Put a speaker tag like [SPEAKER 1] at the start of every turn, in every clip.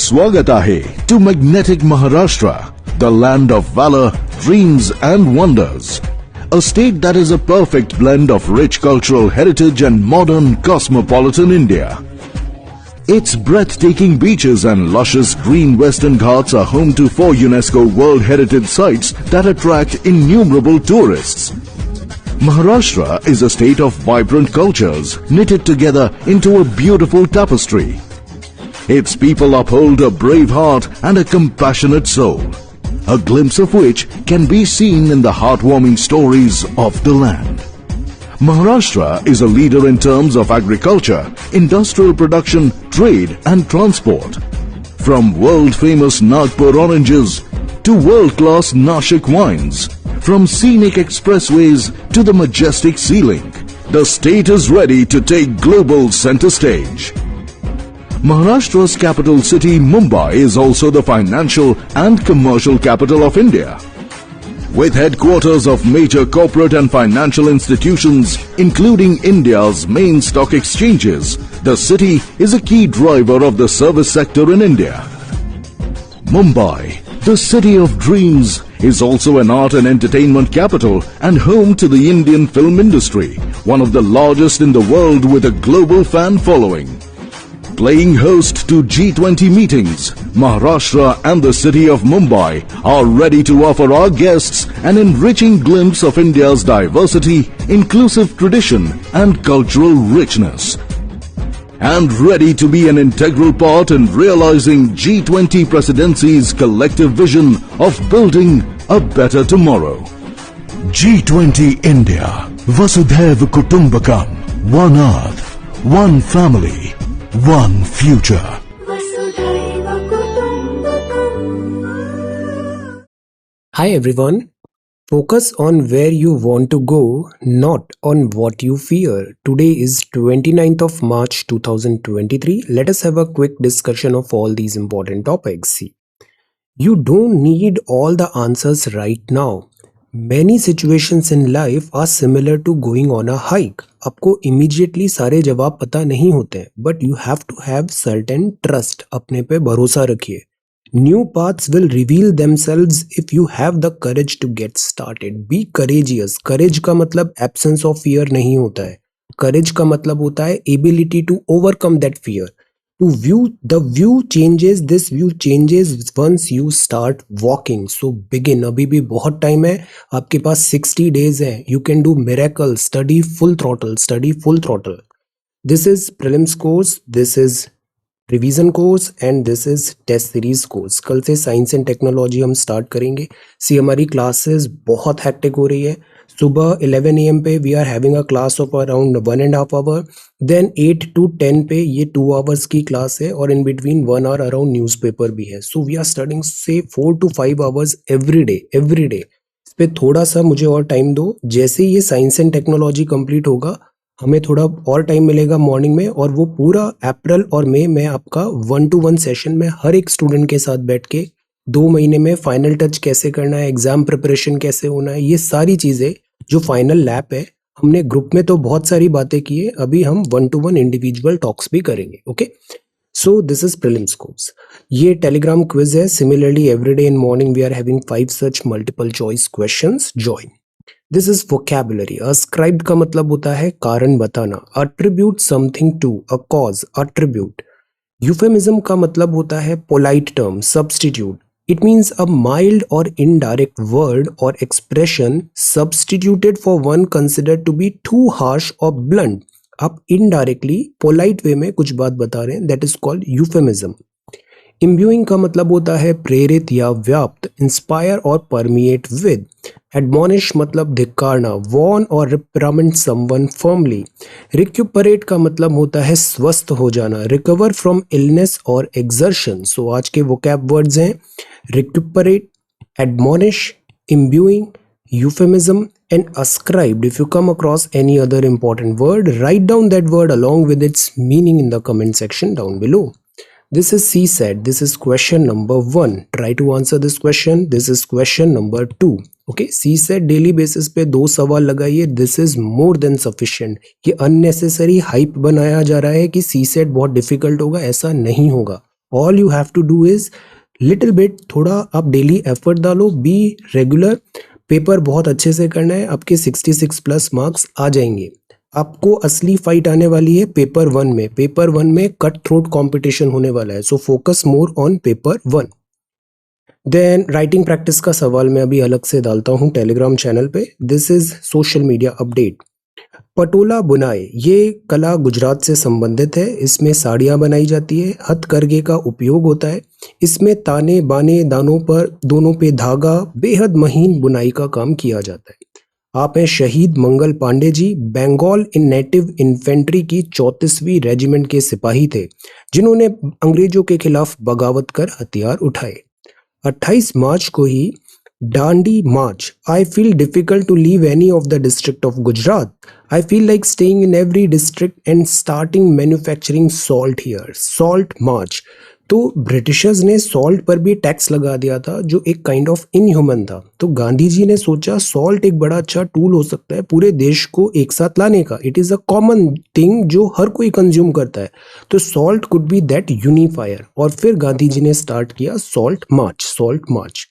[SPEAKER 1] स्वागत आहे to magnetic Maharashtra, the land of valor, dreams and wonders. A state that is a perfect blend of rich cultural heritage and modern cosmopolitan India. Its breathtaking beaches and luscious green Western Ghats are home to 4 UNESCO World Heritage Sites that attract innumerable tourists. Maharashtra is a state of vibrant cultures knitted together into a beautiful tapestry. Its people uphold a brave heart and a compassionate soul, a glimpse of which can be seen in the heartwarming stories of the land. Maharashtra is a leader in terms of agriculture, industrial production, trade and transport. From world-famous Nagpur oranges to world-class Nashik wines, from scenic expressways to the majestic Sea Link, the state is ready to take global center stage. Maharashtra's capital city Mumbai is also the financial and commercial capital of India. With headquarters of major corporate and financial institutions, including India's main stock exchanges, the city is a key driver of the service sector in India. Mumbai, the city of dreams, is also an art and entertainment capital and home to the Indian film industry, one of the largest in the world with a global fan following. Playing host to G20 meetings, Maharashtra and the city of Mumbai are ready to offer our guests an enriching glimpse of India's diversity, inclusive tradition and cultural richness. And ready to be an integral part in realizing G20 presidency's collective vision of building a better tomorrow. G20 India, Vasudhaiva Kutumbakam, one earth, one family, one future.
[SPEAKER 2] Hi everyone. Focus on where you want to go, not on what you fear. Today is 29th of March 2023. Let us have a quick discussion of all these important topics. See, you don't need all the answers right now. Many situations in life are similar to going on a hike. आपको immediately सारे जवाब पता नहीं होते, but you have to have certain trust. अपने पे भरोसा रखिए. New paths will reveal themselves if you have the courage to get started. Be courageous. Courage का मतलब absence of fear नहीं होता है. Courage का मतलब होता है ability to overcome that fear. To view, the view changes, this view changes once you start walking. So begin. अभी भी बहुत टाइम है. आपके पास 60 days है. You can do miracles. Study full throttle. Study full throttle. This is prelims course. This is revision course and this is test series course. कल से science and technology हम start करेंगे. सी हमारी classes बहुत hectic हो रही है. सुबह 11 AM पे we are having a class of around 1.5 hour. Then 8 to 10 पे ये 2 hours की क्लास है और in between 1 hour around newspaper भी है. सो वी आर स्टडिंग से 4 to 5 hours एवरी डे. इस पे थोड़ा सा मुझे और टाइम दो. जैसे ये साइंस एंड टेक्नोलॉजी कंप्लीट होगा हमें थोड़ा और टाइम मिलेगा मॉर्निंग में, और वो पूरा अप्रैल और मई में आपका 1-to-1 सेशन में हर एक स्टूडेंट के साथ बैठ के 2 महीने में फाइनल टच कैसे करना है, एग्जाम प्रिपरेशन कैसे होना है, ये सारी चीज़ें जो फाइनल लैब है. हमने ग्रुप में तो बहुत सारी बातें की है, अभी हम 1-to-1 इंडिविजुअल टॉक्स भी करेंगे. Okay, so this is prelims course. ये टेलीग्राम क्विज है. Similarly every day in morning we are having 5 such multiple choice questions. Join. This is vocabulary. Ascribed का मतलब होता है कारण बताना. Attribute something to, a cause, attribute. Euphemism का मतलब होता है polite term, substitute. It means a mild और इनडायरेक्ट वर्ड और expression substituted for one considered to be too harsh और ब्लंट. आप इनडायरेक्टली पोलाइट वे में कुछ बात बता रहे हैं, दैट इज कॉल्ड यूफेमिज्म. इम्ब्यूइंग का मतलब होता है प्रेरित या व्याप्त, इंस्पायर और परमिएट विद. एडमोनिश मतलब धिक्कारना, वॉर्न और रिप्राइमेंड समवन फर्मली. रिक्यूपरेट का मतलब होता है स्वस्थ हो जाना, रिकवर फ्रॉम इलनेस और एक्सर्शन. सो आज के वोकैब वर्ड्स हैं recuperate, admonish, इम्ब्यूइंग, euphemism and ascribed. If you come across any other important word, write down that word along with its meaning in the comment section down below. This is CSAT. This is question number 1. Try to answer this question. This is question number 2. Okay, CSAT daily basis पे 2 सवाल लगाइए. This is more than sufficient. ये unnecessary hype बनाया जा रहा है कि CSAT बहुत difficult होगा, ऐसा नहीं होगा. All you have to do is little bit, थोड़ा आप डेली एफर्ट डालो, बी रेगुलर, पेपर बहुत अच्छे से करना है, आपके 66 प्लस मार्क्स आ जाएंगे। आपको असली फाइट आने वाली है पेपर 1 में। पेपर 1 में कट थ्रोट कंपटीशन होने वाला है, so focus more on paper 1। Then writing practice का सवाल मैं अभी अलग से डालता हूँ टेलीग्राम चैनल पे। This is social media update. Patola बुनाई, ये कला गुजरात से संबंधित है। इसमें साड़ियाँ बनाई जाती है, हथकरघे का उपयोग होता है। इसमें ताने बाने दानों पर दोनों पे धागा, बेहद महीन बुनाई का काम किया जाता है। आप हैं शहीद Mangal Pandey ji, Bengal in native infantry की 34वीं रेजिमेंट के सिपाही थे, जिन्होंने अंग्रेजों के खिलाफ बगावत कर हथियार उठाए। 28 मार्च को ही Dandi March. I feel difficult to leave any of the district of Gujarat. I feel like staying in every district and starting manufacturing salt here. Salt March. तो ब्रिटिशर्स ने सॉल्ट पर भी टैक्स लगा दिया था, जो एक काइंड ऑफ इनह्यूमन था। तो गांधी जी ने सोचा सॉल्ट एक बड़ा अच्छा टूल हो सकता है पूरे देश को एक साथ लाने का। It is a common thing जो हर कोई कंज्यूम करता है, तो salt could be that unifier. और फिर गांधी जी ने स्टार्ट किया salt march. Salt march,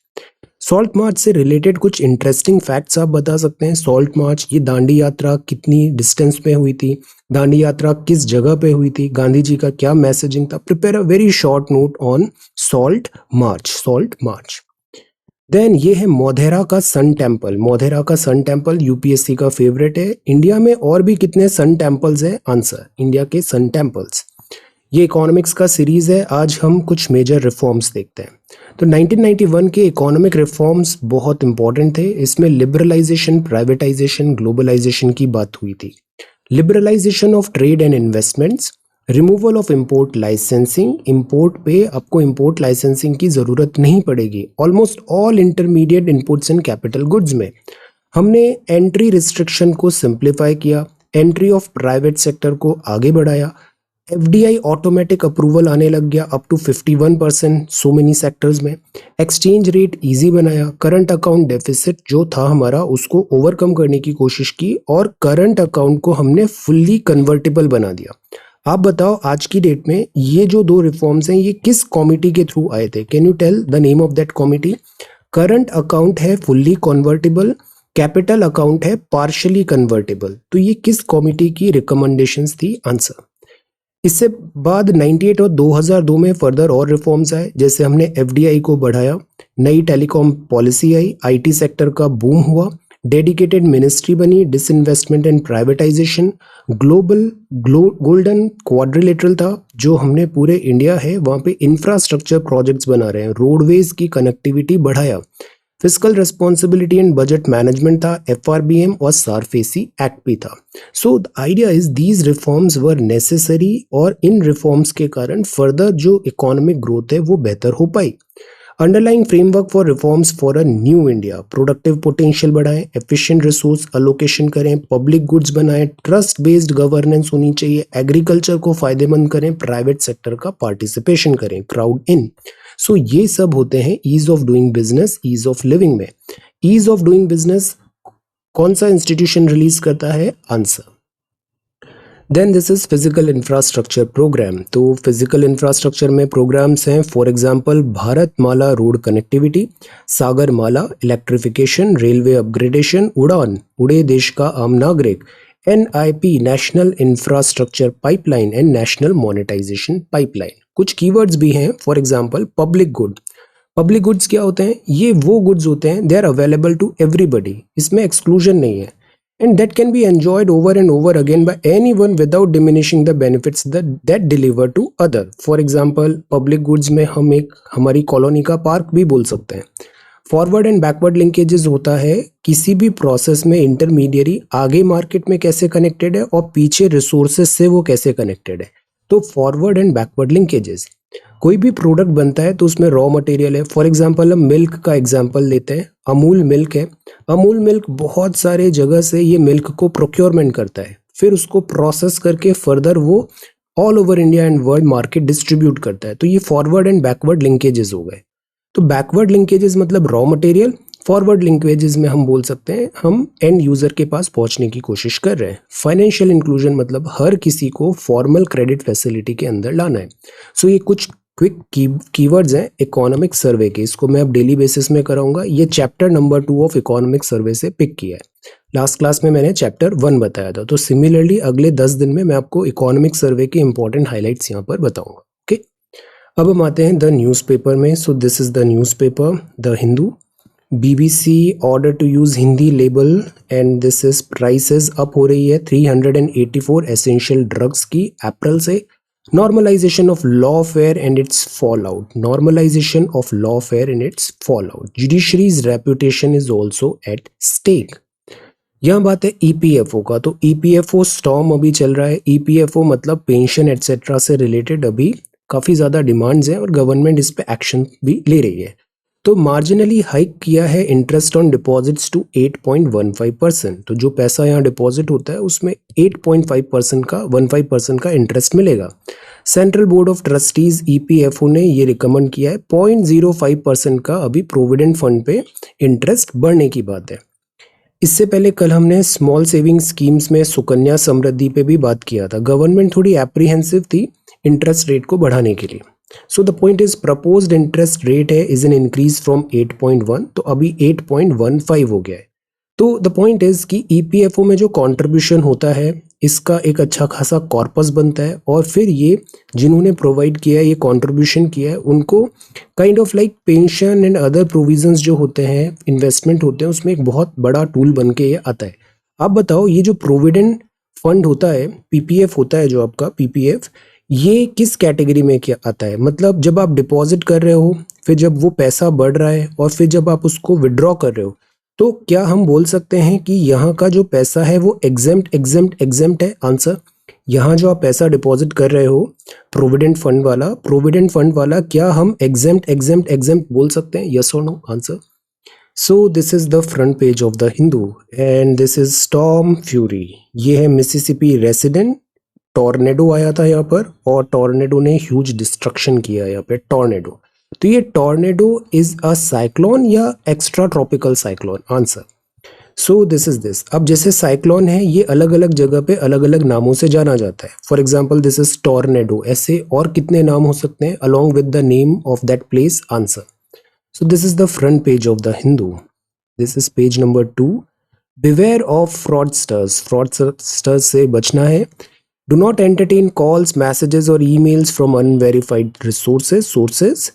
[SPEAKER 2] salt मार्च से रिलेटेड कुछ इंटरेस्टिंग फैक्ट्स आप बता सकते हैं। सॉल्ट मार्च, ये दांडी यात्रा कितनी डिस्टेंस पे हुई थी, दांडी यात्रा किस जगह पे हुई थी, गांधी जी का क्या मैसेजिंग था। Prepare a very short note on salt march. Salt march. Then ये है मोधेरा का सन टेम्पल। मोधेरा का सन टेम्पल यूपीएससी का फेवरेट है। इंडिया में और भी कितने सन टेम्पल्स हैं? आंसर, इंडिया के सन टेम्पल्स। ये इकोनॉमिक्स का सीरीज है, आज हम कुछ मेजर रिफॉर्म्स देखते हैं। तो 1991 के इकोनॉमिक रिफॉर्म्स बहुत इंपॉर्टेंट थे। इसमें लिबरलाइजेशन, प्राइवेटाइजेशन, ग्लोबलाइजेशन की बात हुई थी। Liberalisation of trade and investments, removal of import licensing, import पे आपको इंपोर्ट लाइसेंसिंग की ज़रूरत नहीं पड़ेगी almost all intermediate inputs and capital goods में। हमने एंट्री रिस्ट्रिक्शन को सिंप्लीफाई किया, एंट्री ऑफ प्राइवेट सेक्टर को आगे बढ़ाया, एफडीआई ऑटोमेटिक अप्रूवल आने लग गया up to 51% so many sectors में, एक्सचेंज रेट इजी बनाया, करंट अकाउंट डेफिसिट जो था हमारा उसको ओवरकम करने की कोशिश की, और करंट अकाउंट को हमने फुल्ली कन्वर्टेबल बना दिया। आप बताओ आज की डेट में ये जो दो रिफॉर्म्स हैं ये किस कॉमिटी के थ्रू आए थे? Can you tell the name of that committee? Current account है फुल्ली कन्वर्टेबल, कैपिटल अकाउंट है पार्शियली कन्वर्टेबल। तो ये किस कॉमिटी की रिकमेंडेशंस थी? आंसर। इससे बाद 98 और 2002 में फर्दर और रिफॉर्म्स आए, जैसे हमने एफडीआई को बढ़ाया, नई telecom policy I, IT sector का बूम हुआ, डेडिकेटेड मिनिस्ट्री बनी, disinvestment and privatisation, golden quadrilateral था जो हमने पूरे इंडिया है वहाँ पे इंफ्रास्ट्रक्चर प्रोजेक्ट्स बना रहे हैं, रोडवेज की कनेक्टिविटी बढ़ाया, physical responsibility and budget management था, एफआरबीएम और सारफेसी एक्ट भी था। So the idea is these reforms were necessary, और इन रिफॉर्म्स के कारण फर्दर जो इकोनॉमिक ग्रोथ है वो बेहतर हो पाई। Underlying framework for reforms for a new India, productive potential बढ़ाएं, एफिशिएंट रिसोर्स अलोकेशन करें, पब्लिक गुड्स बनाएं, ट्रस्ट बेस्ड गवर्नेंस होनी चाहिए, एग्रीकल्चर को फायदेमंद करें, प्राइवेट सेक्टर का पार्टिसिपेशन करें, क्राउड इन। सो ये सब होते हैं ease of doing business, ease of living में। ईज ऑफ डूइंग बिजनेस कौन सा इंस्टीट्यूशन रिलीज करता है? Answer. Then this is physical infrastructure programme. तो फिजिकल इंफ्रास्ट्रक्चर में प्रोग्राम्स हैं, for example Bharatmala road connectivity, Sagarmala electrification, railway upgradation, Udan उड़े देश का आम नागरिक, NIP national infrastructure pipeline and national monetisation pipeline. कुछ कीवर्ड्स भी हैं, for example public good. Public goods क्या होते हैं? ये वो गुड्स होते हैं they are available to everybody, इसमें एक्सक्लूजन नहीं है, and that can be enjoyed over and over again by anyone without diminishing the benefits that deliver to other. For example, public goods में हम एक हमारी कॉलोनी का पार्क भी बोल सकते हैं। फॉरवर्ड एंड बैकवर्ड लिंकेजेस होता है किसी भी प्रोसेस में इंटरमीडियरी आगे मार्केट में कैसे कनेक्टेड है और पीछे रिसोर्सेज से वो कैसे कनेक्टेड है। तो फॉरवर्ड एंड बैकवर्ड लिंकेजेस, कोई भी प्रोडक्ट बनता है तो उसमें रॉ मटेरियल है। फॉर एग्जांपल हम मिल्क का एग्जांपल लेते हैं, अमूल मिल्क है। अमूल मिल्क बहुत सारे जगह से ये मिल्क को प्रोक्योरमेंट करता है, फिर उसको प्रोसेस करके फर्दर वो all over India and world market distribute करता है। तो ये फॉरवर्ड एंड बैकवर्ड लिंकेजेस हो गए। तो बैकवर्ड लिंकेजेस मतलब रॉ मटेरियल, फॉरवर्ड लिंकेजेस में हम बोल सकते हैं हम एंड यूजर के पास पहुंचने की कोशिश कर रहे हैं। फाइनेंशियल इंक्लूजन मतलब हर किसी को फॉर्मल क्रेडिट फैसिलिटी के अंदर लाना है। सो ये कुछ क्विक कीवर्ड्स हैं इकोनॉमिक सर्वे के, इसको मैं अब डेली बेसिस में कराऊंगा। ये chapter number 2 of economic survey से पिक किया है। लास्ट क्लास में मैंने चैप्टर 1 बताया था, तो सिमिलरली अगले 10 दिन में मैं आपको इकोनॉमिक सर्वे के इंपॉर्टेंट हाईलाइट्स यहाँ पर बताऊंगा। ओके, अब हम आते हैं द न्यूज़पेपर में। So this is the newspaper the Hindu. BBC order to use Hindi label and this is prices up हो रही है 384 एसेंशियल ड्रग्स की अप्रैल से। Normalisation of lawfare and its fall out, normalisation of lawfare and its fall out, judiciary's reputation is also at stake. यहाँ बात है EPFO का, तो EPFO स्टॉर्म अभी चल रहा है। EPFO मतलब पेंशन एटसेट्रा से रिलेटेड अभी काफ़ी ज़्यादा डिमांड्स हैं और गवर्नमेंट इस पे एक्शन भी ले रही है। तो मार्जिनली हाइक किया है इंटरेस्ट ऑन डिपॉजिट्स टू 8.15%। तो जो पैसा यहाँ डिपॉजिट होता है उसमें 8.5% का इंटरेस्ट मिलेगा। Central board of trustees EPFO ने ये रिकमेंड किया है 0.05% का अभी प्रोविडेंट फंड पे इंटरेस्ट बढ़ने की बात है। इससे पहले कल हमने स्मॉल सेविंग स्कीम्स में सुकन्या समृद्धि पे भी बात किया था। गवर्नमेंट थोड़ी एप्रीहेंसिव थी इंटरेस्ट रेट को बढ़ाने के लिए। सो the point is proposed interest rate है इज एन इंक्रीज फ्रॉम 8.1, तो अभी 8.15 हो गया है। तो द पॉइंट इज कि EPFO में जो कंट्रीब्यूशन होता है इसका एक अच्छा खासा कॉर्पस बनता है, और फिर ये जिन्होंने प्रोवाइड किया है, ये कंट्रीब्यूशन किया है, उनको kind of like pension and other provisions जो होते हैं, इन्वेस्टमेंट होते हैं, उसमें एक बहुत बड़ा टूल बन के ये आता है। आप बताओ, ये जो प्रोविडेंट फंड होता है, PPF होता है जो आपका PPF, ये किस कैटेगरी में क्या आता है? मतलब जब आप डिपॉजिट कर रहे हो, फिर जब वो पैसा बढ़ रहा है और फिर जब आप उसको विड्रॉ कर रहे हो, तो क्या हम बोल सकते हैं कि यहाँ का जो पैसा है वो एग्जेम्प्ट है? आंसर, यहाँ जो आप पैसा डिपॉजिट कर रहे हो प्रोविडेंट फंड वाला क्या हम एग्जेम्प्ट बोल सकते हैं? यस और no? Answer. So this is the front page of the Hindu and this is storm fury. ये है मिसिसिपी रेसिडेंट, टॉर्नेडो आया था यहाँ पर और टॉर्नेडो ने ह्यूज डिस्ट्रक्शन किया यहाँ पे। टॉर्नेडो, तो ये टॉर्नेडो इज अ साइक्लोन या extra tropical cyclone? Answer. So this is this. अब जैसे साइक्लोन है, ये अलग अलग जगह पे अलग अलग नामों से जाना जाता है। For example this is tornado, ऐसे और कितने नाम हो सकते हैं along with the name of that place? Answer. So this is the front page of the Hindu. This is page number 2। Beware of fraudsters, fraudsters से बचना है। Do not entertain calls, messages और emails from unverified sources.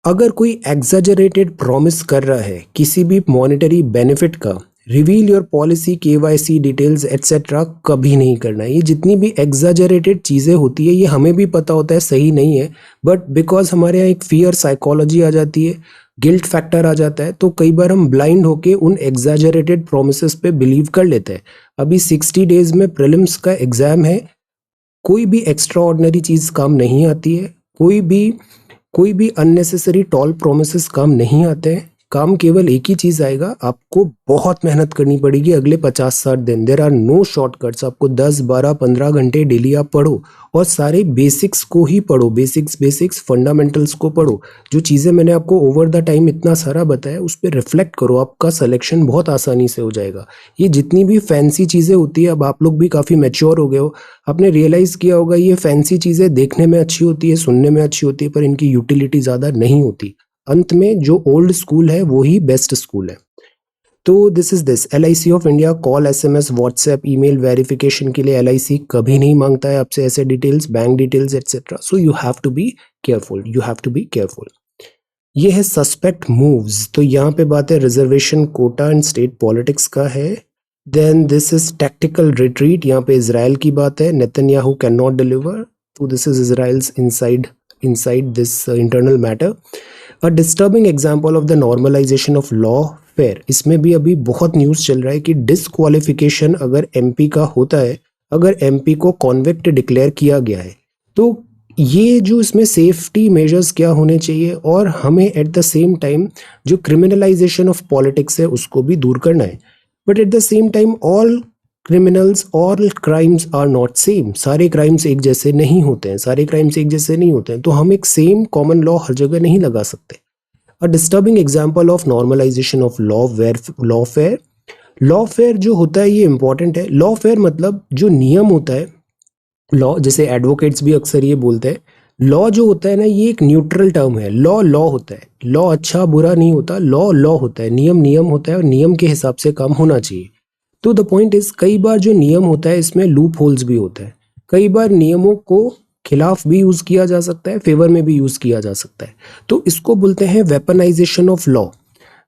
[SPEAKER 2] अगर कोई exaggerated promise कर रहा है किसी भी monetary benefit का, reveal your policy, KYC details etc. कभी नहीं करना है। ये जितनी भी exaggerated चीज़ें होती है, ये हमें भी पता होता है सही नहीं है, बट बिकॉज हमारे यहाँ एक fear psychology आ जाती है, गिल्ट फैक्टर आ जाता है, तो कई बार हम ब्लाइंड होके उन एग्जैजरेटेड प्रोमिसेस पे बिलीव कर लेते हैं। अभी 60 डेज में प्रीलिम्स का एग्जाम है, कोई भी एक्स्ट्रा ऑर्डिनरी चीज़ काम नहीं आती है, कोई भी अननेसेसरी टॉल प्रोमिसेस काम नहीं आते हैं। काम केवल एक ही चीज़ आएगा, आपको बहुत मेहनत करनी पड़ेगी अगले 50-60 दिन। There are no shortcuts. आपको 10, 12, 15 घंटे डेली आप पढ़ो और सारे बेसिक्स को ही पढ़ो, बेसिक्स फंडामेंटल्स को पढ़ो। जो चीज़ें मैंने आपको ओवर द टाइम इतना सारा बताया उस पर रिफ्लेक्ट करो, आपका सिलेक्शन बहुत आसानी से हो जाएगा। ये जितनी भी फैंसी चीज़ें होती है, अब आप लोग भी काफ़ी मैच्योर हो गए हो, आपने रियलाइज़ किया होगा ये फैंसी चीज़ें देखने में अच्छी होती है, सुनने में अच्छी होती है, पर इनकी यूटिलिटी ज़्यादा नहीं होती। अंत में जो ओल्ड स्कूल है वो ही बेस्ट स्कूल है। तो this is this. LIC of India call, SMS, WhatsApp, email verification के लिए LIC कभी नहीं मांगता है आपसे ऐसे details, bank details etcetera. So you have to be careful, ये है सस्पेक्ट मूव्स। तो यहाँ पे बात है reservation, quota and state politics का है। Then this is tactical retreat, यहाँ पे इजराइल की बात है। नेतन्याहू कैन नॉट डिलीवर, तो this is Israel's inside this internal matter. A disturbing example of the normalisation of lawfare, इसमें भी अभी बहुत न्यूज़ चल रहा है कि डिसक्वालिफिकेशन अगर MP का होता है, अगर MP को कॉन्विक्ट डिक्लेयर किया गया है, तो ये जो इसमें सेफ्टी मेजर्स क्या होने चाहिए, और हमें एट द सेम टाइम जो क्रिमिनलाइजेशन ऑफ पॉलिटिक्स है उसको भी दूर करना है। But at the same time all criminals, all crimes are not same. सारे क्राइम्स एक जैसे नहीं होते हैं, तो हम एक सेम कॉमन लॉ हर जगह नहीं लगा सकते। A disturbing example of normalisation of lawfare जो होता है ये इंपॉर्टेंट है। लॉफेयर मतलब जो नियम होता है, लॉ, जैसे एडवोकेट्स भी अक्सर ये बोलते हैं, लॉ जो होता है ना, ये एक न्यूट्रल टर्म है। लॉ लॉ होता है, लॉ अच्छा बुरा नहीं होता, लॉ लॉ होता है, नियम नियम होता है और नियम के हिसाब से काम होना चाहिए। तो द पॉइंट इज, कई बार जो नियम होता है इसमें लूप होल्स भी होता है, कई बार नियमों को खिलाफ भी यूज किया जा सकता है, फेवर में भी यूज किया जा सकता है। तो इसको बोलते हैं वेपनाइजेशन ऑफ लॉ।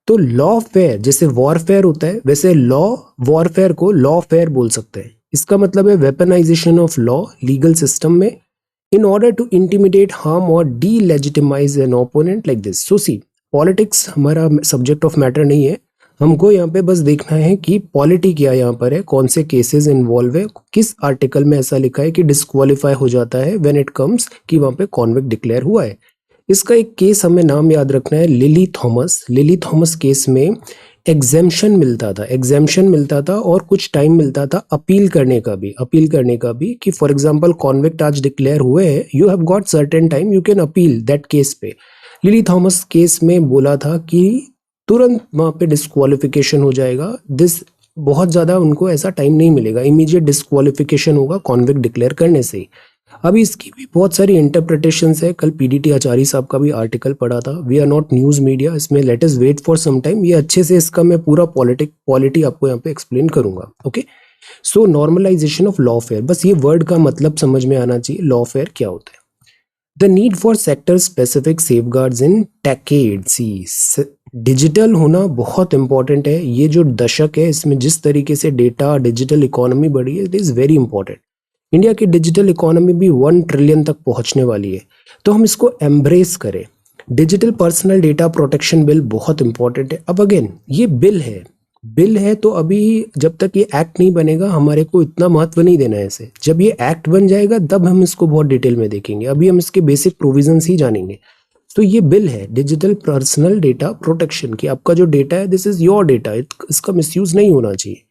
[SPEAKER 2] तो लॉफेयर जैसे वॉरफेयर होता है, वैसे लॉ वॉरफेयर को लॉफेयर बोल सकते हैं। इसका मतलब है weaponisation of law legal system में in order to intimidate, harm or delegitimize an opponent like this. So see, politics हमारा सब्जेक्ट ऑफ मैटर नहीं है, हमको यहाँ पे बस देखना है कि पॉलिटी क्या यहाँ पर है, कौन से केसेस इन्वॉल्व है, किस आर्टिकल में ऐसा लिखा है कि डिस्क्वालीफाई हो जाता है व्हेन इट कम्स कि वहाँ पे कॉन्विक्ट डिक्लेयर हुआ है। इसका एक केस हमें नाम याद रखना है, lily Thomas. Lily Thomas case में एग्जेम्पशन मिलता था और कुछ टाइम मिलता था अपील करने का भी कि फॉर एग्जांपल कॉन्विक्ट आज डिक्लेयर हुए हैं, you have got certain time, you can appeal that case पे। लिली थॉमस केस में बोला था कि तुरंत वहां पे डिस्क्वालिफिकेशन हो जाएगा, दिस बहुत ज्यादा उनको ऐसा टाइम नहीं मिलेगा, इमीडिएट डिस्क्वालिफिकेशन होगा कॉन्विक्ट डिक्लेयर करने से ही। अभी इसकी भी बहुत सारी इंटरप्रिटेशंस है, कल पीडीटी आचार्य साहब का भी आर्टिकल पढ़ा था, we are not news media, इसमें let us wait for some time, ये अच्छे से इसका मैं पूरा पॉलिटी आपको यहाँ पे एक्सप्लेन करूंगा। Okay, so normalisation of lawfare, बस ये वर्ड का मतलब समझ में आना चाहिए, लॉफेयर क्या होता है। The need for sector specific safeguards in techade, see digital होना बहुत इंपॉर्टेंट है। ये जो दशक है इसमें जिस तरीके से डेटा डिजिटल इकोनॉमी बढ़ी है, it is very important. India की डिजिटल इकोनॉमी भी 1 ट्रिलियन तक पहुंचने वाली है, तो हम इसको एम्ब्रेस करें। Digital personal data protection bill बहुत इंपॉर्टेंट है। अब अगेन ये बिल है तो अभी जब तक ये एक्ट नहीं बनेगा हमारे को इतना महत्व नहीं देना है इसे, जब ये एक्ट बन जाएगा तब हम इसको बहुत डिटेल में देखेंगे, अभी हम इसके बेसिक प्रोविजंस ही जानेंगे। तो ये बिल है डिजिटल पर्सनल डेटा प्रोटेक्शन की, आपका जो डेटा है दिस इज योर डेटा, इसका मिसयूज नहीं होना चाहिए।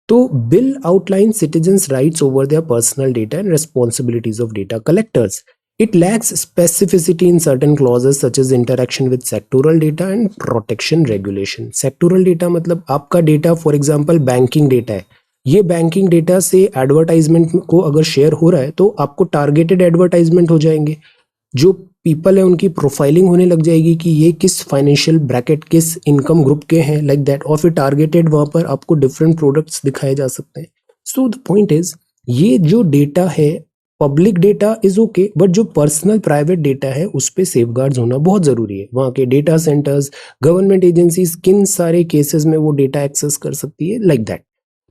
[SPEAKER 2] तो bill outline citizens rights over their personal data and responsibilities of data collectors. It lacks specificity in certain clauses such as interaction with sectoral data and protection regulation. Sectoral data मतलब आपका data for example banking data है, ये banking data से advertisement को अगर share हो रहा है तो आपको टारगेटेड एडवर्टाइजमेंट हो जाएंगे, जो पीपल है उनकी प्रोफाइलिंग होने लग जाएगी कि ये किस फाइनेंशियल ब्रैकेट किस इनकम ग्रुप के हैं लाइक दैट, और फिर टारगेटेड वहां पर आपको डिफरेंट प्रोडक्ट्स दिखाए जा सकते हैं। सो द पॉइंट इज, ये जो डेटा है public data is okay, but जो पर्सनल प्राइवेट डेटा है उस पर सेफगार्ड्स होना बहुत जरूरी है। वहां के डेटा सेंटर्स, गवर्नमेंट एजेंसीज किन सारे केसेस में वो डेटा एक्सेस कर सकती है लाइक दैट।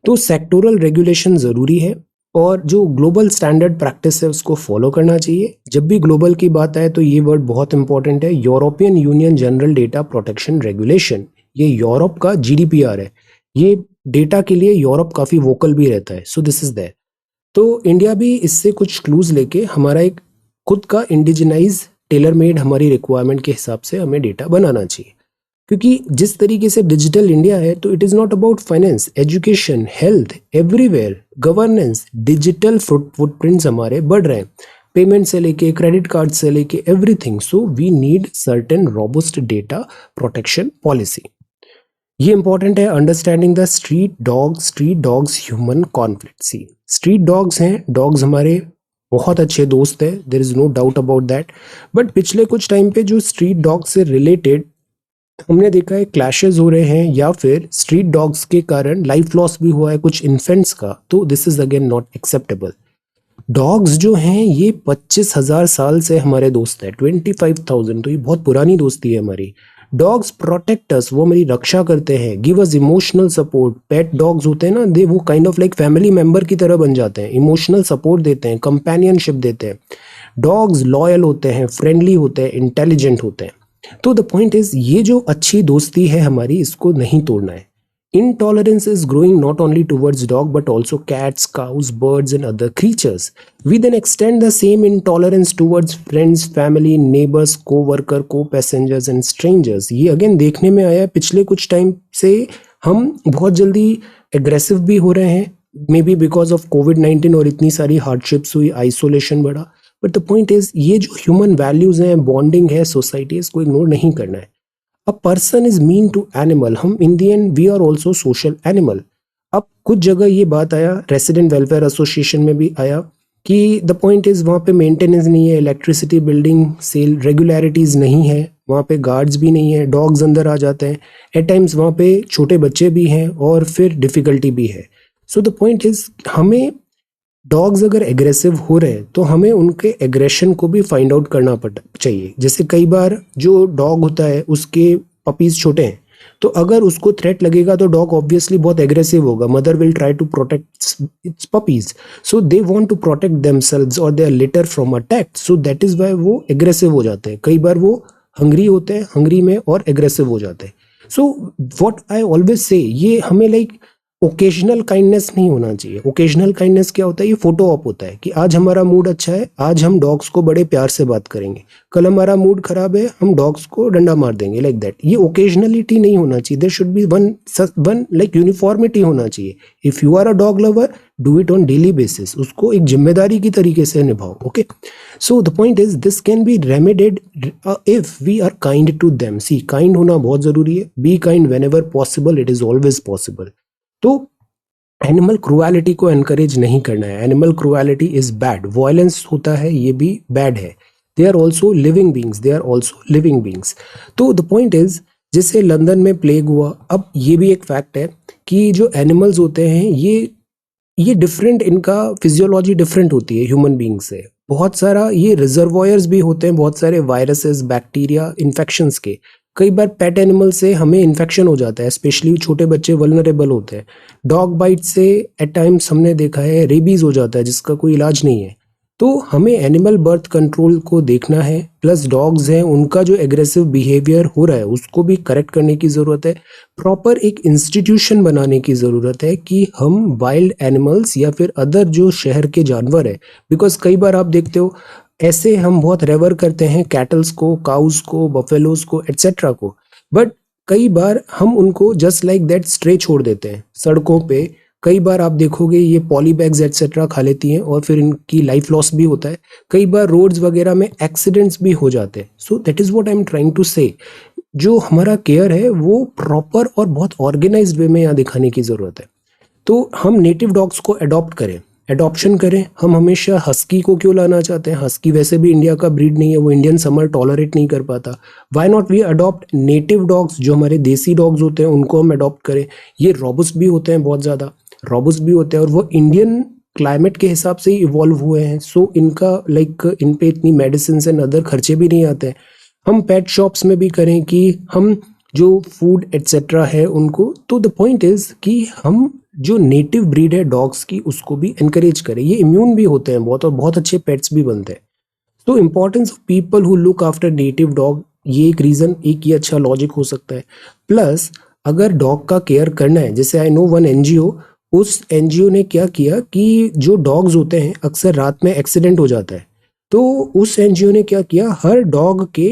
[SPEAKER 2] तो सेक्टोरल रेगुलेशन जरूरी है और जो ग्लोबल स्टैंडर्ड प्रैक्टिस है उसको फॉलो करना चाहिए। जब भी ग्लोबल की बात आए तो ये वर्ड बहुत इंपॉर्टेंट है, European union general data protection regulation. ये यूरोप का जीडीपीआर है, ये डेटा के लिए यूरोप काफी वोकल भी रहता है, सो दिस इज देयर। तो इंडिया भी इससे कुछ क्लूज लेके हमारा एक खुद का इंडिजिनाइज टेलर मेड हमारी रिक्वायरमेंट के हिसाब से हमें डेटा बनाना चाहिए, क्योंकि जिस तरीके से डिजिटल इंडिया है तो it is not about finance, education, health, everywhere governance, digital footprints हमारे बढ़ रहे हैं, पेमेंट से लेके क्रेडिट कार्ड से लेके everything. So we need certain robust data protection policy. ये इंपॉर्टेंट है understanding the street dogs human conflict. See street dogs हैं, डॉग्स हमारे बहुत अच्छे दोस्त है, there is no doubt about that, but पिछले कुछ टाइम पे जो स्ट्रीट डॉग से रिलेटेड हमने देखा है क्लैशेस हो रहे हैं या फिर स्ट्रीट डॉग्स के कारण लाइफ लॉस भी हुआ है कुछ इन्फेंट्स का, तो this is again not acceptable. Dogs जो हैं ये 25,000 साल से हमारे दोस्त है, 25,000, तो ये बहुत पुरानी दोस्ती है हमारी। डॉग्स प्रोटेक्ट अस, वो मेरी रक्षा करते हैं, गिव अस इमोशनल सपोर्ट। पेट डॉग्स होते हैं ना, दे वो kind of like family member की तरह बन जाते हैं, इमोशनल सपोर्ट देते हैं, कंपेनियनशिप देते हैं। डॉग्स लॉयल होते हैं, फ्रेंडली होते हैं, इंटेलिजेंट होते हैं। तो द पॉइंट इज, ये जो अच्छी दोस्ती है हमारी इसको नहीं तोड़ना है। Intolerance is growing not only towards dog but also cats, cows, birds and other creatures. We then extend the same intolerance towards friends, family, neighbors, co-worker, co-passengers and strangers. ये अगेन देखने में आया है पिछले कुछ टाइम से, हम बहुत जल्दी एग्रेसिव भी हो रहे हैं, मे बी बिकॉज ऑफ कोविड-19 और इतनी सारी हार्डशिप्स हुई, आइसोलेशन बढ़ा। बट द पॉइंट इज, ये जो ह्यूमन वैल्यूज हैं, बॉन्डिंग है, सोसाइटी, इसको इग्नोर नहीं करना है। A person is mean to animal, हम Indian we are also social animal. अब कुछ जगह ये बात आया, रेसिडेंट वेलफेयर एसोसिएशन में भी आया कि द पॉइंट इज़ वहाँ पे मेंटेनेंस नहीं है, इलेक्ट्रिसिटी, बिल्डिंग सेल रेगुलरिटीज़ नहीं है, वहाँ पे गार्ड्स भी नहीं है, डॉग्स अंदर आ जाते हैं, एट टाइम्स वहाँ पे छोटे बच्चे भी हैं और फिर डिफ़िकल्टी भी है। सो द पॉइंट इज़ हमें डॉग्स अगर एग्रेसिव हो रहे हैं तो हमें उनके एग्रेशन को भी फाइंड आउट करना चाहिए। जैसे कई बार जो डॉग होता है उसके पपीज़ छोटे हैं, तो अगर उसको थ्रेट लगेगा तो डॉग ऑब्वियसली बहुत एग्रेसिव होगा। Mother will try to protect its puppies, so they want to protect themselves और their litter from attack, so that is why वो एग्रेसिव हो जाते हैं। कई बार वो हंग्री होते हैं, हंग्री में और एग्रेसिव हो जाते हैं। So what I always say, ये हमें लाइक ओकेजनल काइंडनेस नहीं होना चाहिए। ओकेजनल काइंडनेस क्या होता है? ये फोटो ऑप होता है कि आज हमारा मूड अच्छा है, आज हम डॉग्स को बड़े प्यार से बात करेंगे, कल हमारा मूड खराब है, हम डॉग्स को डंडा मार देंगे, लाइक दैट। ये ओकेजनलिटी नहीं होना चाहिए। There should be one like uniformity होना चाहिए। If you are a dog lover, do it on daily basis, उसको एक जिम्मेदारी की तरीके से निभाओ। Okay, so the point is this can be remedied if we are kind to them. See, kind होना बहुत जरूरी है। Be kind whenever possible, it is always possible. तो एनिमल क्रुएलिटी को एनकरेज नहीं करना है। Animal cruelty is bad, violence होता है, ये भी बैड है। They are also living beings, they are also living beings. तो द पॉइंट इज, जैसे लंदन में प्लेग हुआ, अब ये भी एक फैक्ट है कि जो एनिमल्स होते हैं ये डिफरेंट, इनका फिजियोलॉजी डिफरेंट होती है ह्यूमन बींग से। बहुत सारा ये रिजर्वॉयर्स भी होते हैं, बहुत सारे वायरसेस, बैक्टीरिया, इन्फेक्शंस के। कई बार पेट एनिमल से हमें इन्फेक्शन हो जाता है, स्पेशली छोटे बच्चे वल्नरेबल होते हैं। डॉग बाइट से एट टाइम्स हमने देखा है रेबीज हो जाता है, जिसका कोई इलाज नहीं है। तो हमें एनिमल बर्थ कंट्रोल को देखना है, प्लस डॉग्स हैं उनका जो एग्रेसिव बिहेवियर हो रहा है उसको भी करेक्ट करने की ज़रूरत है। प्रॉपर एक इंस्टीट्यूशन बनाने की ज़रूरत है कि हम वाइल्ड एनिमल्स या फिर अदर जो शहर के जानवर है, बिकॉज कई बार आप देखते हो ऐसे हम बहुत रेवर करते हैं कैटल्स को, काउस को, बफेलोज को, एट्सेट्रा को, बट कई बार हम उनको जस्ट लाइक दैट स्ट्रे छोड़ देते हैं सड़कों पे। कई बार आप देखोगे ये पॉली बैग्स एट्सेट्रा खा लेती हैं और फिर इनकी लाइफ लॉस भी होता है। कई बार रोड्स वगैरह में एक्सीडेंट्स भी हो जाते हैं। So that is what I am trying to say, जो हमारा केयर है वो प्रॉपर और बहुत ऑर्गेनाइज्ड वे में यहाँ दिखाने की ज़रूरत है। तो हम नेटिव डॉग्स को अडॉप्ट करें, एडॉप्शन करें। हम हमेशा हस्की को क्यों लाना चाहते हैं? हस्की वैसे भी इंडिया का ब्रीड नहीं है, वो इंडियन समर टॉलरेट नहीं कर पाता। Why not we adopt native dogs, जो हमारे देसी डॉग्स होते हैं उनको हम अडॉप्ट करें। ये रॉबस्ट भी होते हैं, बहुत ज़्यादा रॉबस्ट भी होते हैं, और वो इंडियन क्लाइमेट के हिसाब से ही इवॉल्व हुए हैं। सो इनका लाइक इन पे इतनी मेडिसिन एंड अदर खर्चे भी नहीं आते हैं। हम पेट शॉप्स में भी करें कि हम जो फूड एट्सेट्रा है उनको, तो द पॉइंट इज कि हम जो नेटिव ब्रीड है डॉग्स की उसको भी एनकरेज करें। ये इम्यून भी होते हैं बहुत, और बहुत अच्छे पेट्स भी बनते हैं। तो importance of people who look after native dog, ये एक रीज़न, एक ही अच्छा लॉजिक हो सकता है। प्लस अगर डॉग का केयर करना है, जैसे आई नो वन एनजीओ, उस एनजीओ ने क्या किया कि जो डॉग्स होते हैं अक्सर रात में एक्सीडेंट हो जाता है, तो उस एनजीओ ने क्या किया, हर डॉग के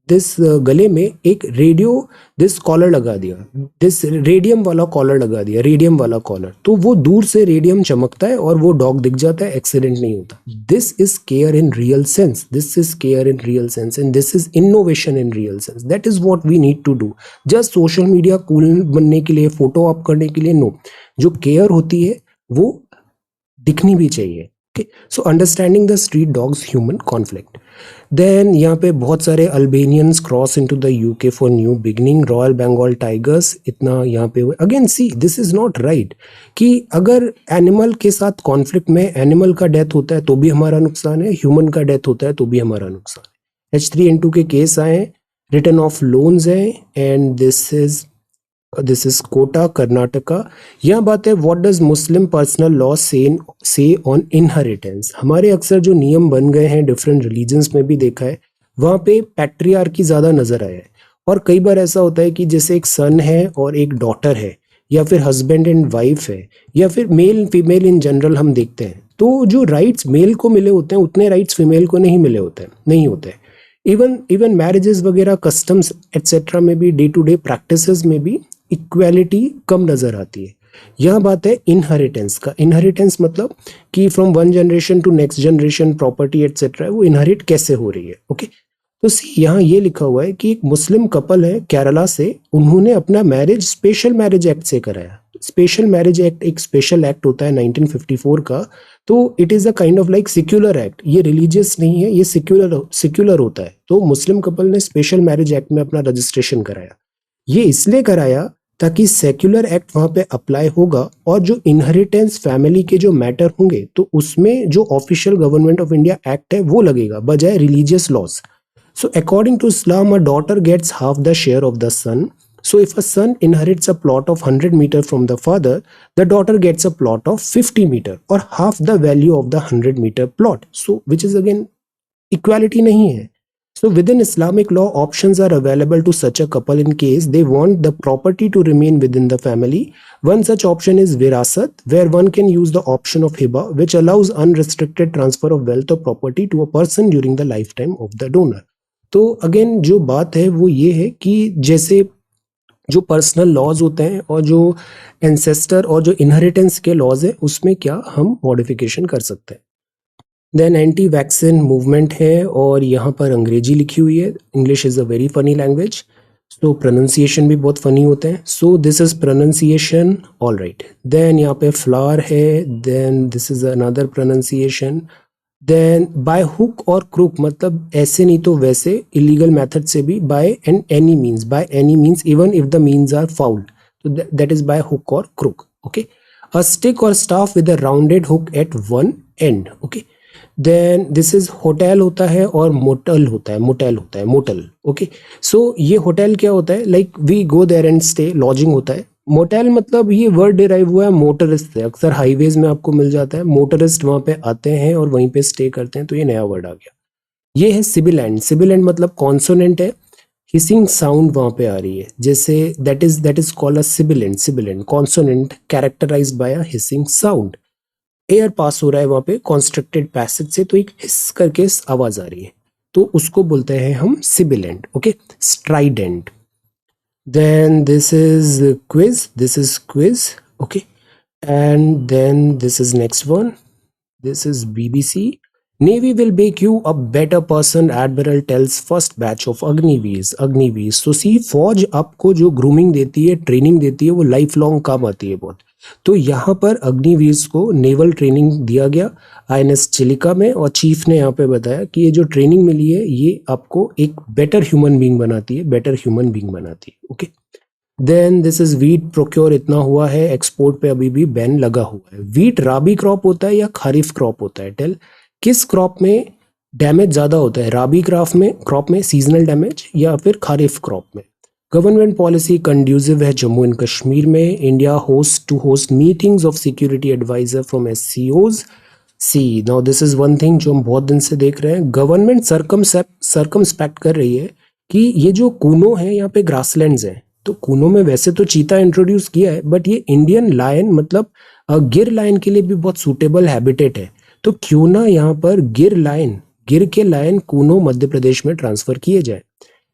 [SPEAKER 2] दिस गले में एक रेडियो दिस कॉलर लगा दिया, दिस रेडियम वाला कॉलर लगा दिया, रेडियम वाला कॉलर। तो वो दूर से रेडियम चमकता है और वो डॉग दिख जाता है, एक्सीडेंट नहीं होता। This is care in real sense, this is care in real sense, and this is innovation in real sense. That is what we need to do. Just social media cool बनने के लिए, photo up करने के लिए, no. जो care होती है वो दिखनी भी चाहिए। So understanding the street dogs human conflict. Then यहाँ पे बहुत सारे Albanians cross into the UK for new beginning, royal Bengal tigers, इतना यहाँ पे हुए। Again see, this is not right कि अगर एनिमल के साथ कॉन्फ्लिक्ट में एनिमल का डेथ होता है तो भी हमारा नुकसान है, ह्यूमन का डेथ होता है तो भी हमारा नुकसान है। H3N2 के केस आए, रिटर्न ऑफ लोन्स हैं, and this is quota, Karnataka. यह बात है, what does Muslim personal law say on inheritance. हमारे अक्सर जो नियम बन गए हैं डिफरेंट रिलीजन्स में भी देखा है, वहाँ पे पैट्रियार्की ज़्यादा नजर आया है। और कई बार ऐसा होता है कि जैसे एक सन है और एक डॉटर है, या फिर हस्बैंड एंड वाइफ है, या फिर मेल फीमेल इन जनरल हम देखते हैं, तो जो राइट्स मेल को मिले होते हैं उतने राइट्स फीमेल को नहीं मिले होते हैं, नहीं होते। इवन मैरिजेस वगैरह, कस्टम्स एट्सेट्रा में भी, डे टू डे प्रैक्टिसेस में भी इक्वालिटी कम नजर आती है। यह बात है इनहेरिटेंस का। इनहेरिटेंस मतलब कि from one generation to next generation property etcetera वो इनहेरिट कैसे हो रही है। ओके, तो यहाँ ये लिखा हुआ है कि एक मुस्लिम कपल है केरला से, उन्होंने अपना मैरिज स्पेशल मैरिज एक्ट से कराया। स्पेशल मैरिज एक्ट एक स्पेशल एक्ट होता है 1954 का, तो it is a kind of like secular act, ये रिलीजियस नहीं है, ये सेक्युलर होता है। तो मुस्लिम कपल ने स्पेशल मैरिज एक्ट में अपना रजिस्ट्रेशन कराया। ये इसलिए कराया ताकि सेक्युलर एक्ट वहां पे अप्लाई होगा, और जो इनहेरिटेंस फैमिली के जो मैटर होंगे तो उसमें जो official government of India act है वो लगेगा, बजाय religious laws. So according to Islam, a daughter gets half the share of the son. So if a son inherits a plot of 100 meter from the father, the daughter gets a plot of 50 meter or half the value of the 100 meter plot. So which is again equality nahi hai. So within Islamic law, options are available to such a couple in case they want the property to remain within the family. One such option is virasat, where one can use the option of hiba, which allows unrestricted transfer of wealth or property to a person during the lifetime of the donor. तो again जो बात है वो ये है कि जैसे जो पर्सनल लॉज होते हैं और जो एंसेस्टर और जो इनहेरिटेंस के लॉज है उसमें क्या हम मॉडिफिकेशन कर सकते हैं। देन एंटी वैक्सीन मूवमेंट है और यहाँ पर अंग्रेजी लिखी हुई है। English is a very funny language, तो प्रोनाउंसिएशन भी बहुत फनी होते हैं। So this is pronunciation, all right. Then यहाँ पे फ्लावर है, then this is another pronunciation. Then by hook or crook, मतलब ऐसे नहीं तो वैसे, इलीगल मेथड से भी, by and any means, by any means even if the means are foul, तो that is by hook or crook. Okay, a stick और staff with a rounded hook at one end. Okay, then this is hotel होता है और motel होता है, motel. Okay, सो ये hotel क्या होता है, like we go there and stay, lodging होता है। मोटेल मतलब ये वर्ड डिराइव हुआ है मोटरिस्ट से, अक्सर हाईवेज में आपको मिल जाता है, मोटरिस्ट वहां पे आते हैं और वहीं पे स्टे करते हैं, तो ये नया वर्ड आ गया। ये है सिबिलेंट, सिबिलेंट मतलब कॉन्सोनेंट है, हिसिंग साउंड वहां पे आ रही है, जैसे that is called a sibilant, sibilant consonant characterised by a hissing sound. Air pass हो रहा है वहां पे कॉन्स्ट्रक्टेड पैसेज से, तो एक हिस करके आवाज आ रही है, तो उसको बोलते हैं हम sibilant. Okay, Strident. Then this is quiz, okay, and then this is next one, this is BBC. Navy will make you a better person, Admiral tells first batch of Agniveers। तो सी फौज आपको जो ग्रूमिंग देती है, training देती है, वो life long काम आती है बहुत। तो यहाँ पर अग्निवीर्स को नेवल ट्रेनिंग दिया गया INS चिलिका में, और चीफ ने यहाँ पे बताया कि ये जो ट्रेनिंग मिली है ये आपको एक बेटर ह्यूमन बीइंग बनाती है, okay. Then this is wheat procure, इतना हुआ है, एक्सपोर्ट पे अभी भी बैन लगा हुआ है। वीट राबी क्रॉप होता है या खरीफ क्रॉप होता है, टेल किस क्रॉप में डैमेज ज्यादा होता है, राबी क्रॉप में सीजनल डैमेज या फिर खरीफ क्रॉप में। गवर्नमेंट पॉलिसी कंड्यूसिव है जम्मू एंड कश्मीर में। India host meetings of security adviser from SCOs। See now this is one thing जो हम बहुत दिन से देख रहे हैं, गवर्नमेंट सर्कमस्पेक्ट कर रही है कि ये जो कूनो है यहाँ पे ग्रासलैंड्स हैं, तो कूनो में वैसे तो चीता इंट्रोड्यूस किया है, बट ये इंडियन लायन मतलब गिर लायन के लिए भी बहुत सूटेबल हैबिटेट है, तो क्यों ना यहाँ पर गिर के लायन कूनो मध्य प्रदेश में ट्रांसफर किए जाए।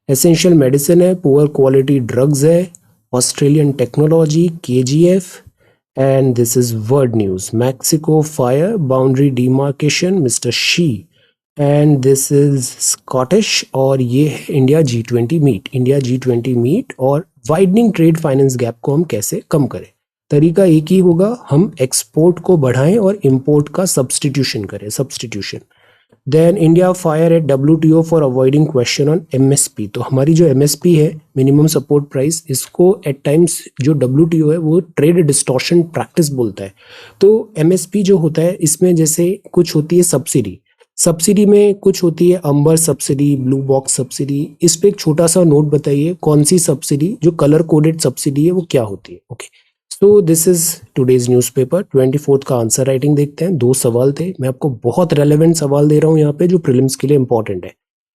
[SPEAKER 2] एसेंशियल मेडिसिन है, पुअर क्वालिटी ड्रग्स है, Australian technology, KGF, and this is world news. Mexico fire boundary demarcation, mister she, and this is Scottish, और ये है इंडिया G20 मीट और वाइडनिंग ट्रेड फाइनेंस गैप को हम कैसे कम करें। तरीका एक ही होगा, हम एक्सपोर्ट को बढ़ाएं और इंपोर्ट का सब्सटीट्यूशन करें, then India fire at WTO for avoiding question on MSP। तो हमारी जो MSP है, मिनिमम सपोर्ट प्राइस, इसको एट टाइम्स जो WTO है वो ट्रेड डिस्टॉर्शन प्रैक्टिस बोलता है। तो MSP जो होता है इसमें जैसे कुछ होती है सब्सिडी में कुछ होती है अंबर सब्सिडी, ब्लू बॉक्स सब्सिडी। इस पे एक छोटा सा नोट बताइए, कौन सी सब्सिडी जो कलर कोडेड सब्सिडी है वो क्या होती है, okay. So this is today's newspaper 24 का आंसर राइटिंग देखते हैं। 2 सवाल थे, मैं आपको बहुत रेलेवेंट सवाल दे रहा हूं यहाँ पे जो प्रीलिम्स के लिए इंपॉर्टेंट है।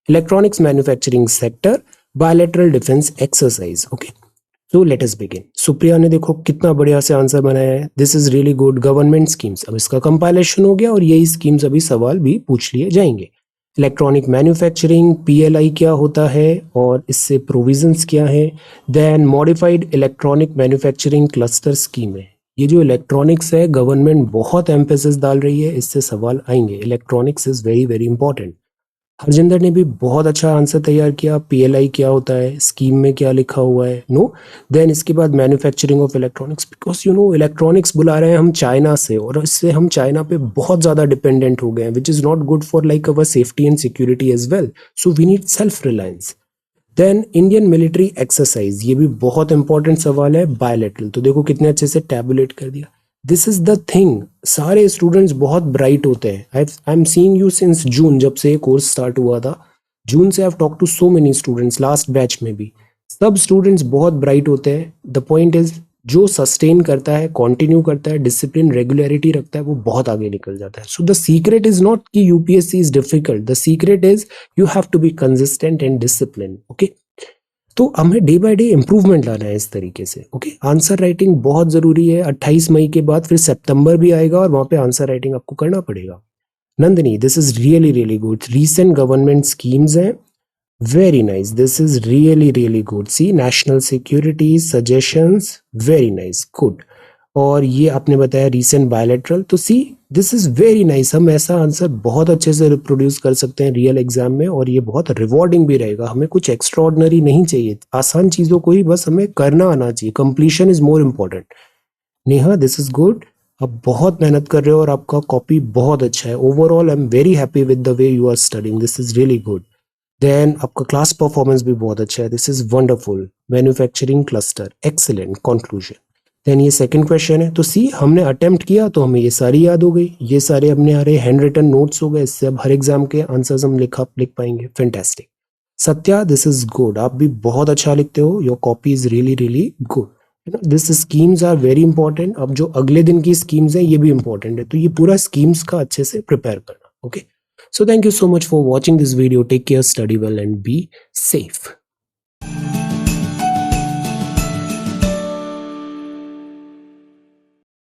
[SPEAKER 2] Electronics manufacturing sector, bilateral defence exercise, okay. So let us begin. Supriya ने देखो कितना बढ़िया से आंसर बनाया है, this is really good. Government schemes, अब इसका कंपाइलेशन हो गया और यही स्कीम्स अभी सवाल भी पूछ लिए जाएंगे। इलेक्ट्रॉनिक मैन्युफैक्चरिंग, PLI क्या होता है और इससे प्रोविजंस क्या है। Then modified electronic manufacturing cluster scheme है, ये जो इलेक्ट्रॉनिक्स है गवर्नमेंट बहुत एम्फेसिस डाल रही है, इससे सवाल आएंगे। Electronics is very very important. Harjinder ने भी बहुत अच्छा आंसर तैयार किया। पीएलआई क्या होता है, स्कीम में क्या लिखा हुआ है, नो। देन इसके बाद manufacturing of electronics, because you know electronics बुला रहे हैं हम चाइना से, और इससे हम चाइना पे बहुत ज़्यादा डिपेंडेंट हो गए हैं, which is not good for like our safety and security as well. So we need self reliance. Then Indian military exercise, ये भी बहुत इंपॉर्टेंट सवाल है। बायोलेटरल, तो देखो कितने अच्छे से टैबुलेट कर दिया। दिस इज द थिंग, सारे स्टूडेंट्स बहुत ब्राइट होते हैं। I am seeing you since June, जब से कोर्स स्टार्ट हुआ था जून से। I have talk to so many students, last batch में भी सब स्टूडेंट्स बहुत ब्राइट होते हैं। द पॉइंट इज, जो सस्टेन करता है, कंटिन्यू करता है, डिसिप्लिन रेगुलरिटी रखता है, वो बहुत आगे निकल जाता है। So the secret is not कि UPSC is difficult, the secret is you have to be consistent and discipline. Okay, तो हमें डे बाय डे इंप्रूवमेंट लाना है इस तरीके से। ओके, आंसर राइटिंग बहुत जरूरी है। 28 मई के बाद फिर सितंबर भी आएगा और वहां पे आंसर राइटिंग आपको करना पड़ेगा। Nandini, this is really really good. Recent government schemes हैं, very nice, this is really really good. See, national security suggestions, very nice, good. और ये आपने बताया रीसेंट बायलैटरल, तो see this is very nice. हम ऐसा आंसर बहुत अच्छे से रिप्रोड्यूस कर सकते हैं रियल एग्जाम में, और ये बहुत रिवॉर्डिंग भी रहेगा। हमें कुछ एक्स्ट्रा ऑर्डिनरी नहीं चाहिए, आसान चीजों को ही बस हमें करना आना चाहिए। Completion is more important. Neha, this is good, आप बहुत मेहनत कर रहे हो और आपका कॉपी बहुत अच्छा है। Overall I am very happy with the way you are studying, this is really good. Then आपका क्लास परफॉर्मेंस भी बहुत अच्छा है, this is wonderful. Manufacturing cluster, excellent. Conclusion, then ये सेकंड क्वेश्चन है, तो सी हमने अटेम्प्ट किया तो हमें ये सारी याद हो गई, ये सारे अपने हमारे हैंड रिटन नोट्स हो गए, इससे अब हर एग्जाम के आंसर्स हम लिख पाएंगे। Fantastic. Satya, this is good, आप भी बहुत अच्छा लिखते हो, your copy is really really good. This schemes are very important. अब जो अगले दिन की स्कीम्स हैं ये भी इंपॉर्टेंट है, तो ये पूरा स्कीम्स का अच्छे से प्रिपेयर करना। Okay, so thank you so much for watching this video. Take care, study well and be safe.